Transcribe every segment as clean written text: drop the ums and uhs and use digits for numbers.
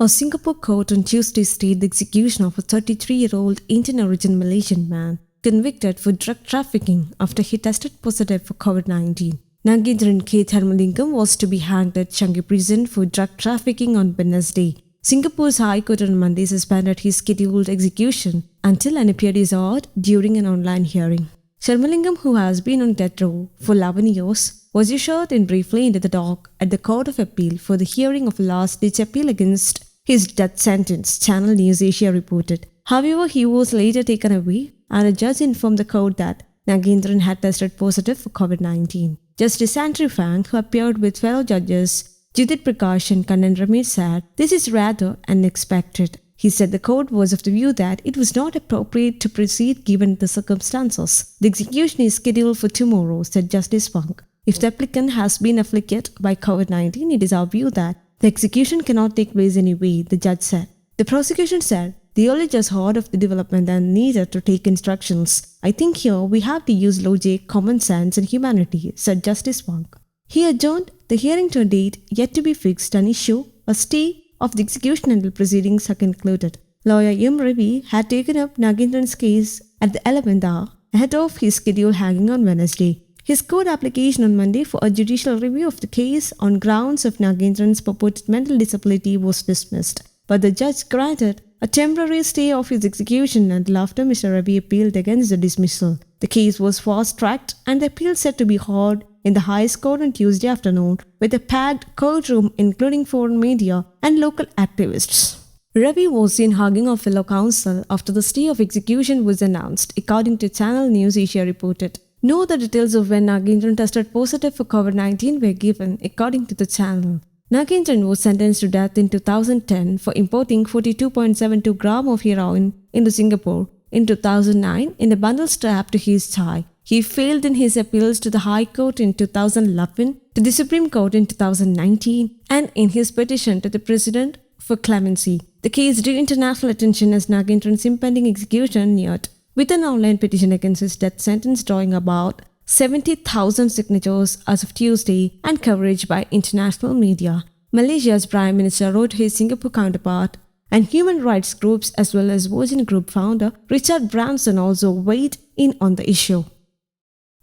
A Singapore court on Tuesday stayed the execution of a 33-year-old Indian-origin Malaysian man convicted for drug trafficking after he tested positive for COVID-19. Nagaenthran K Dharmalingam was to be hanged at Changi Prison for drug trafficking on Wednesday. Singapore's High Court on Monday suspended his scheduled execution until an appeal is heard during an online hearing. Dharmalingam, who has been on death row for 11 years, was ushered in briefly into the dock at the Court of Appeal for the hearing of a last-ditch appeal against his death sentence, Channel News Asia reported. However, he was later taken away, and a judge informed the court that Nagaenthran had tested positive for COVID-19. Justice Andrew Phang, who appeared with fellow judges Judith, Prakash and Kannan, Ramesh, said, "This is rather unexpected." He said the court was of the view that it was not appropriate to proceed given the circumstances. The execution is scheduled for tomorrow, said Justice Phang. If the applicant has been afflicted by COVID-19, it is our view that the execution cannot take place anyway, the judge said. The prosecution said, "They only just heard of the development and needed to take instructions. I think here we have to use logic, common sense and humanity," said Justice Phang. He adjourned the hearing to a date yet to be fixed and issue a stay of the execution until proceedings are concluded. Lawyer M. Ravi had taken up Nagaenthran's case at the 11th hour ahead of his scheduled hanging on Wednesday. His court application on Monday for a judicial review of the case on grounds of Nagaenthran's purported mental disability was dismissed, but the judge granted a temporary stay of his execution until after Mr. Ravi appealed against the dismissal. The case was fast-tracked and the appeal set to be heard in the highest court on Tuesday afternoon with a packed courtroom including foreign media and local activists. Ravi was seen hugging a fellow counsel after the stay of execution was announced, according to Channel News Asia reported. No other details of when Nagaenthran tested positive for COVID-19 were given, according to the channel. Nagaenthran was sentenced to death in 2010 for importing 42.72 grams of heroin into Singapore in 2009 in a bundle strapped to his thigh. He failed in his appeals to the High Court in 2011, to the Supreme Court in 2019, and in his petition to the President for clemency. The case drew international attention as Nagaenthran's impending execution neared, with an online petition against his death sentence drawing about 70,000 signatures as of Tuesday and coverage by international media. Malaysia's Prime Minister wrote his Singapore counterpart, and human rights groups as well as Virgin Group founder Richard Branson also weighed in on the issue.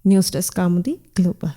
News Desk Kaumudy Global.